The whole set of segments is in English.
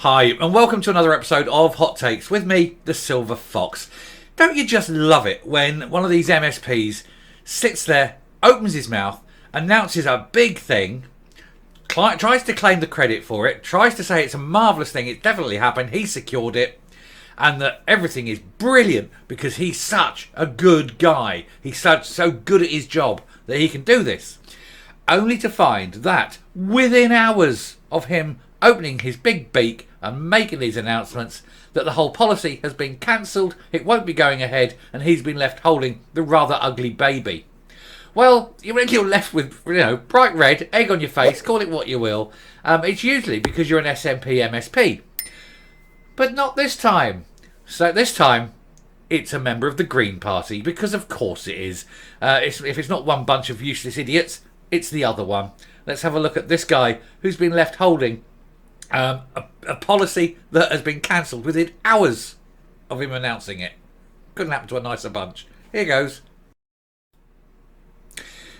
Hi, and welcome to another episode of Hot Takes with me, the Silver Fox. Don't you just love it when one of these MSPs sits there, opens his mouth, announces a big thing, tries to claim the credit for it, tries to say it's a marvellous thing, it definitely happened, he secured it, and that everything is brilliant because he's such a good guy. He's so good at his job that he can do this. Only to find that within hours of him opening his big beak and making these announcements, that the whole policy has been cancelled, it won't be going ahead, and he's been left holding the rather ugly baby. Well, you're left with, bright red, egg on your face, call it what you will. It's usually because you're an SNP MSP. But not this time. So this time, it's a member of the Green Party, because of course it is. If it's not one bunch of useless idiots, it's the other one. Let's have a look at this guy who's been left holding a policy that has been cancelled within hours of him announcing it. Couldn't happen to a nicer bunch. Here goes.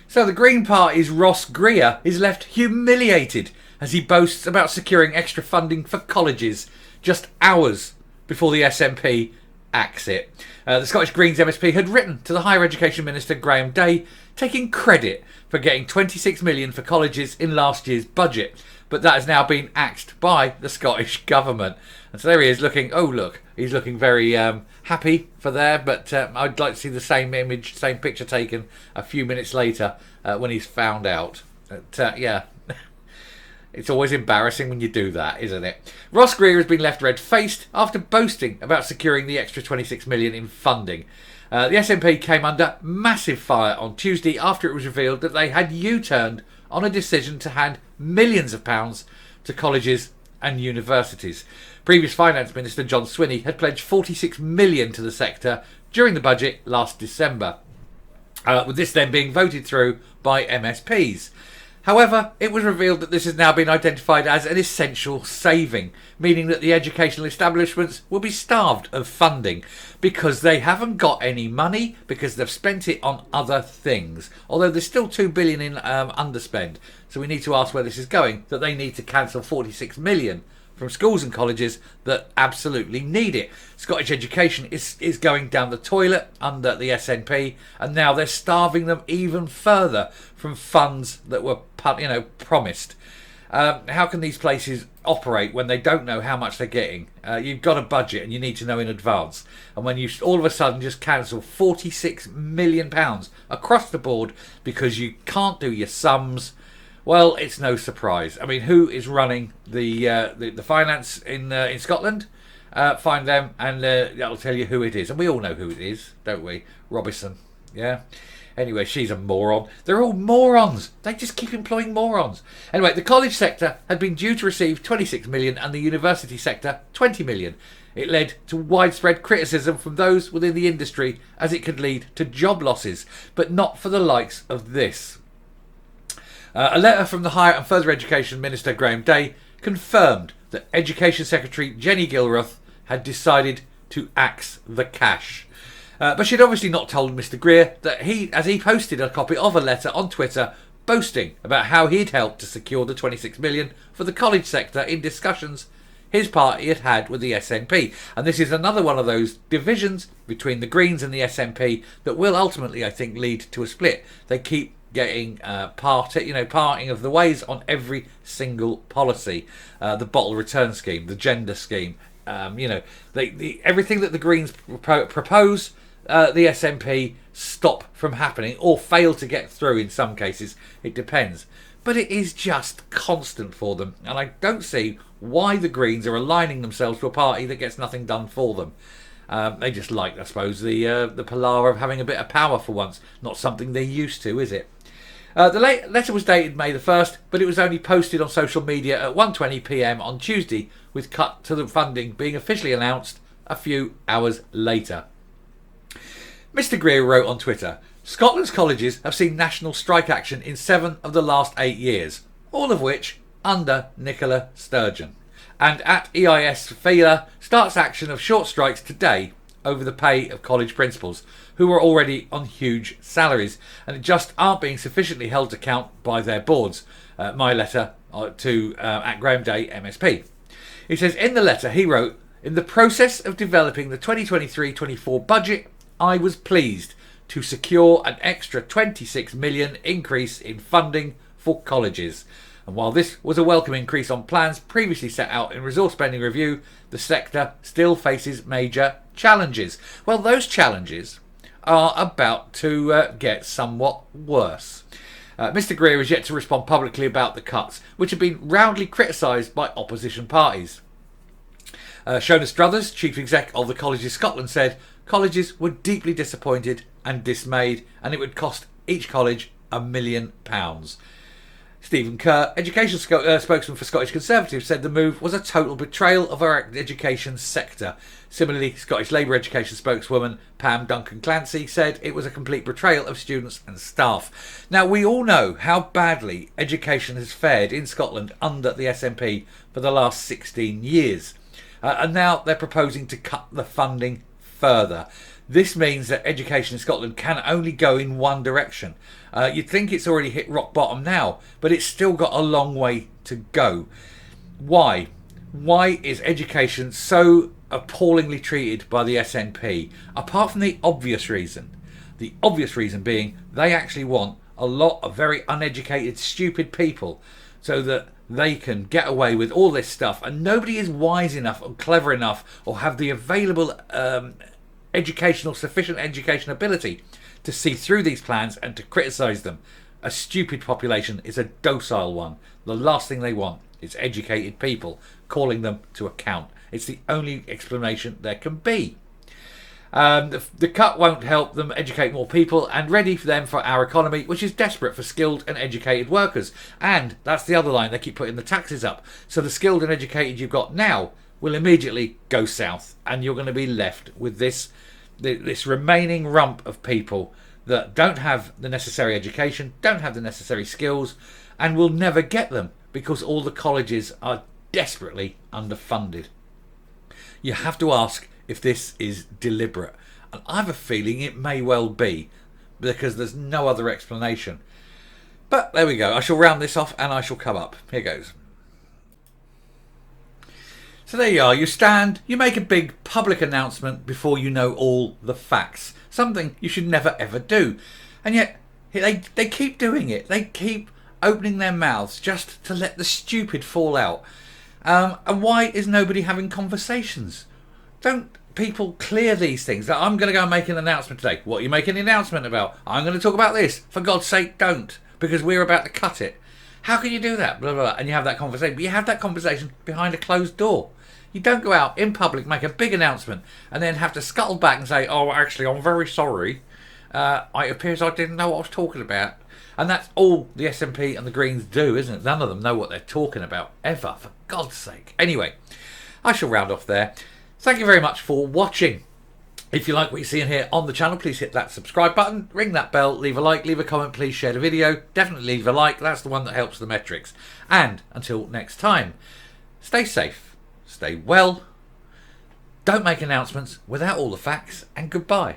So the Green Party's Ross Greer is left humiliated as he boasts about securing extra funding for colleges just hours before the SNP acts it. The Scottish Greens MSP had written to the Higher Education Minister Graham Day taking credit for getting 26 million for colleges in last year's budget, but that has now been axed by the Scottish Government. And so there he is looking, he's looking very happy for there, but I'd like to see the same image, same picture taken a few minutes later when he's found out. But, it's always embarrassing when you do that, isn't it? Ross Greer has been left red-faced after boasting about securing the extra 26 million in funding. The SNP came under massive fire on Tuesday after it was revealed that they had U-turned on a decision to hand millions of pounds to colleges and universities. Previous Finance Minister John Swinney had pledged 46 million to the sector during the budget last December, with this then being voted through by MSPs. However, it was revealed that this has now been identified as an essential saving, meaning that the educational establishments will be starved of funding because they haven't got any money because they've spent it on other things. Although there's still 2 billion in underspend, so we need to ask where this is going, that they need to cancel 46 million from schools and colleges that absolutely need it. Scottish education is going down the toilet under the SNP, and now they're starving them even further from funds that were promised. How can these places operate when they don't know how much they're getting? You've got a budget and you need to know in advance, and when you all of a sudden just cancel 46 million pounds across the board because you can't do your sums, well, it's no surprise. I mean, who is running the finance in Scotland? Find them, and that'll tell you who it is. And we all know who it is, don't we? Robison, yeah? Anyway, she's a moron. They're all morons. They just keep employing morons. Anyway, the college sector had been due to receive 26 million and the university sector 20 million. It led to widespread criticism from those within the industry as it could lead to job losses, but not for the likes of this. A letter from the Higher and Further Education Minister Graham Day confirmed that Education Secretary Jenny Gilruth had decided to axe the cash. But she'd obviously not told Mr Greer that as he posted a copy of a letter on Twitter boasting about how he'd helped to secure the 26 million for the college sector in discussions his party had had with the SNP. And this is another one of those divisions between the Greens and the SNP that will ultimately, I think, lead to a split. They keep getting parting of the ways on every single policy. The bottle return scheme, the gender scheme, everything that the Greens propose, the SNP stop from happening or fail to get through in some cases. It depends. But it is just constant for them, and I don't see why the Greens are aligning themselves to a party that gets nothing done for them. They just like, I suppose, the palaver of having a bit of power for once. Not something they're used to, is it? The letter was dated May the 1st, but it was only posted on social media at 1:20 p.m. on Tuesday, with cut to the funding being officially announced a few hours later. Mr Greer wrote on Twitter, "Scotland's colleges have seen national strike action in 7 of the last 8 years, all of which under Nicola Sturgeon. And at EIS Failure starts action of short strikes today over the pay of college principals, who are already on huge salaries and just aren't being sufficiently held to account by their boards." My letter to at Graham Day MSP. He says in the letter he wrote, "In the process of developing the 2023-24 budget, I was pleased to secure an extra 26 million increase in funding for colleges. And while this was a welcome increase on plans previously set out in resource spending review, the sector still faces major challenges." Well, those challenges are about to get somewhat worse. Mr. Greer is yet to respond publicly about the cuts, which have been roundly criticised by opposition parties. Shona Struthers, Chief Exec of the Colleges Scotland, said colleges were deeply disappointed and dismayed, and it would cost each college £1 million. Stephen Kerr, education spokesman for Scottish Conservatives, said the move was a total betrayal of our education sector. Similarly, Scottish Labour education spokeswoman Pam Duncan-Clancy said it was a complete betrayal of students and staff. Now, we all know how badly education has fared in Scotland under the SNP for the last 16 years. And now they're proposing to cut the funding further. This means that education in Scotland can only go in one direction. You'd think it's already hit rock bottom now, but it's still got a long way to go. Why? Why is education so appallingly treated by the SNP? Apart from the obvious reason. The obvious reason being they actually want a lot of very uneducated, stupid people so that they can get away with all this stuff, and nobody is wise enough or clever enough or have the available sufficient education ability to see through these plans and to criticise them. A stupid population is a docile one. The last thing they want is educated people calling them to account. It's the only explanation there can be. The cut won't help them educate more people and ready for them for our economy, which is desperate for skilled and educated workers. And that's the other line, they keep putting the taxes up. So the skilled and educated you've got now will immediately go south, and you're going to be left with this remaining rump of people that don't have the necessary education, don't have the necessary skills, and will never get them because all the colleges are desperately underfunded. You have to ask if this is deliberate, and I have a feeling it may well be, because there's no other explanation. But there we go. I shall round this off and I shall come up. Here goes. So there you are. You stand, you make a big public announcement before you know all the facts. Something you should never ever do. And yet they keep doing it. They keep opening their mouths just to let the stupid fall out. And why is nobody having conversations? Don't people clear these things? I'm going to go and make an announcement today. What are you making an announcement about? I'm going to talk about this. For God's sake, don't. Because we're about to cut it. How can you do that? Blah, blah, blah. And you have that conversation. But you have that conversation behind a closed door. You don't go out in public, make a big announcement, and then have to scuttle back and say, "Oh, actually, I'm very sorry. It appears I didn't know what I was talking about." And that's all the SNP and the Greens do, isn't it? None of them know what they're talking about, ever, for God's sake. Anyway, I shall round off there. Thank you very much for watching. If you like what you're seeing here on the channel, please hit that subscribe button, ring that bell, leave a like, leave a comment, please share the video. Definitely leave a like, that's the one that helps the metrics. And until next time, stay safe. Stay well, don't make announcements without all the facts, and goodbye.